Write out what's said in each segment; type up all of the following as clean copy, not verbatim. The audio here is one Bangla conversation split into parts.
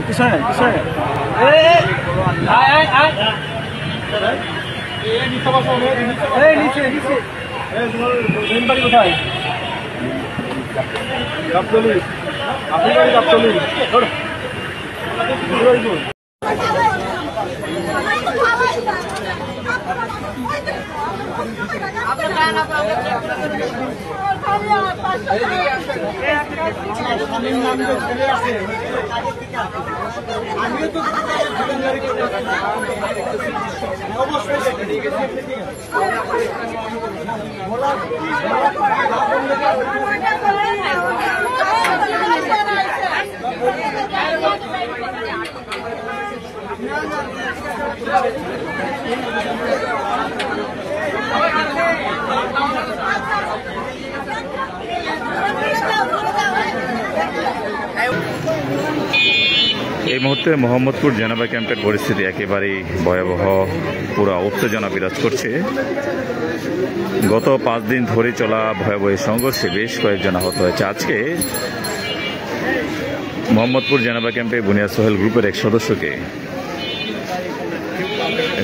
পিছনে পিছনে কোথায় গাবতলী আপনি বাড়ি গাবতলী এই মুহূর্তে মোহাম্মদপুর জেনাবা ক্যাম্পের পরিস্থিতি একেবারেই ভয়াবহ, পুরো উত্তেজনা বিরাজ করছে। গত 5 দিন ধরে চলা ভয়াবহ সংঘর্ষে বেশ কয়েকজন আহত হয়েছে। আজকে মোহাম্মদপুর জেনাবা ক্যাম্পে বুনিয়া সোহেল গ্রুপের এক সদস্যকে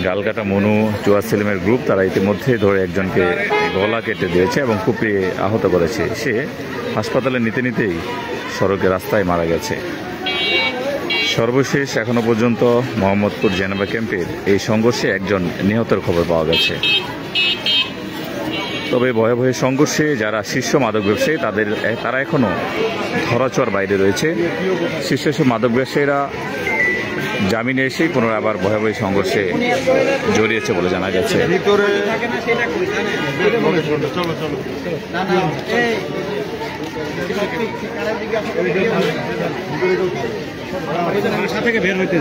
গালকাটা মনু চুয়া সেলিমের গ্রুপ তারা ইতিমধ্যে ধরে একজনকে গলা কেটে দিয়েছে এবং কুপিয়ে আহত করেছে। সে হাসপাতালে নিতে নিতেই সড়কে রাস্তায় মারা গেছে। সর্বশেষ এখনো পর্যন্ত মোহাম্মদপুর জেনাবা ক্যাম্পের এই সংঘর্ষে একজন নিহতের খবর পাওয়া গেছে। তবে ভয়াবহ সংঘর্ষে যারা শীর্ষ মাদক ব্যবসায়ী তারা এখনো ধরাছোঁয়ার বাইরে রয়েছে। শীর্ষ মাদক ব্যবসায়ীরা জামিনে এসেই পুনরায় আবার ভয়াবহ সংঘর্ষে জড়িয়েছে বলে জানা গেছে। থেকে বের হইতে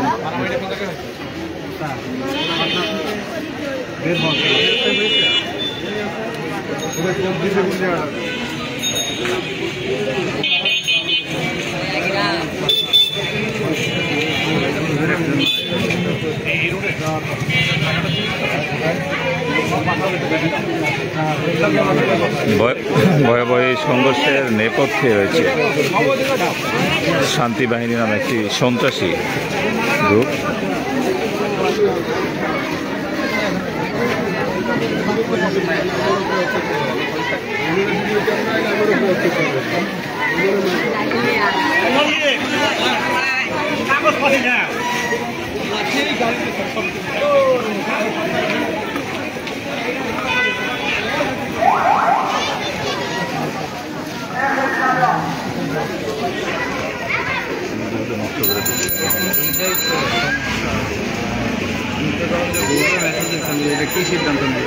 ভয়াবহ সংঘর্ষের নেপথ্যে রয়েছে শান্তি বাহিনী নামে একটি সন্ত্রাসী গ্রুপ। কি সিদ্ধান্ত নেই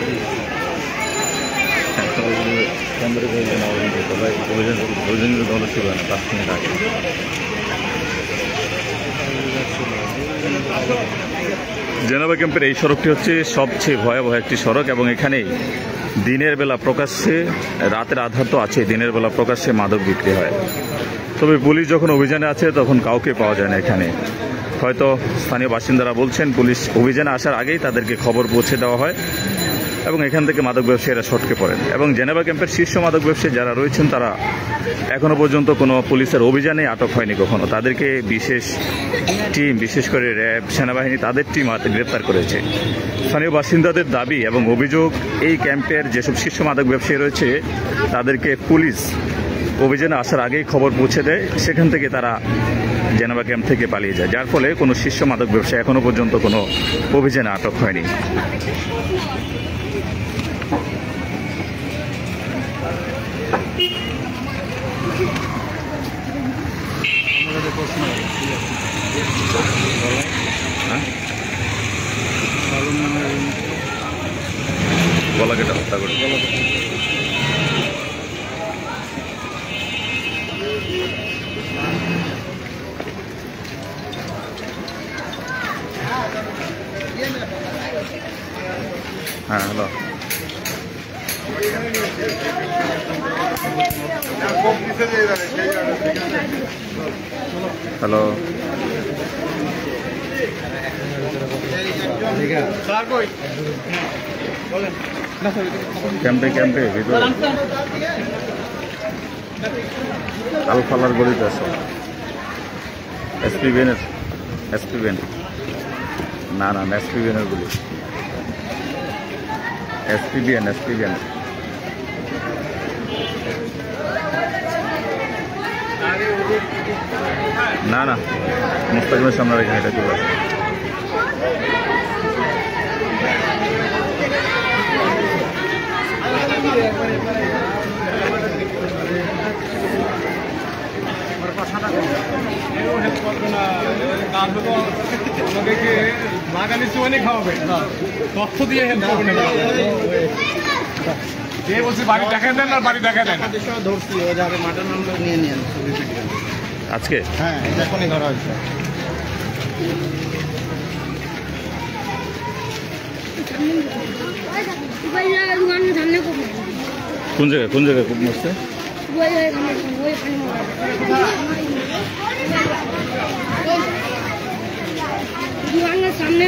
জেনাবা ক্যাম্পের এই সড়কটি হচ্ছে সবচেয়ে ভয়াবহ একটি সড়ক এবং এখানেই দিনের বেলা প্রকাশ্যে, রাতের আধার তো আছে, দিনের বেলা প্রকাশ্যে মাদক বিক্রি হয়। তবে পুলিশ যখন অভিযানে আছে তখন কাউকে পাওয়া যায় না এখানে। হয়তো স্থানীয় বাসিন্দারা বলছেন পুলিশ অভিযানে আসার আগেই তাদেরকে খবর পৌঁছে দেওয়া হয় এবং এখান থেকে মাদক ব্যবসায়ীরা সটকে পড়েন। এবং জেনেভা ক্যাম্পের শীর্ষ মাদক ব্যবসায়ী যারা রয়েছেন তারা এখনো পর্যন্ত কোনো পুলিশের অভিযানে আটক হয়নি কখনো। তাদেরকে বিশেষ টিম, বিশেষ করে র্যাব, সেনাবাহিনী তাদের টিম গ্রেপ্তার করেছে। স্থানীয় বাসিন্দাদের দাবি এবং অভিযোগ, এই ক্যাম্পের যেসব শীর্ষ মাদক ব্যবসায়ী রয়েছে তাদেরকে পুলিশ অভিযানে আসার আগেই খবর পৌঁছে দেয়, সেখান থেকে তারা জেনেভা ক্যাম্প থেকে পালিয়ে যায়, যার ফলে কোনো শীর্ষ মাদক ব্যবসায়ী এখনো পর্যন্ত কোনো অভিযানে আটক হয়নি। গলাকেটা হত্যা করে হ্যাঁ, হ্যালো, হ্যালো। ক্যাম্পে ক্যাম্পে ভিতরে আলফালার গলিতে আছে এসপি বেন না এসপি বেনের গুলি এসপি বেন না মুস্তাকিমের সামনে রেখে এটা চলে আসে বাগানে চুয়ানি খাওয়াবে তথ্য দিয়ে হেল্প করবে না যে বলছি বাড়ি দেখা দেন আর বাড়ি দেখা দেন ধরছি ও যাবে মাটন আমরা নিয়ে নিয়ে আজকে হ্যাঁ এখনই ধরা হয়েছে কোন জায়গায় খুব মস্তে सामने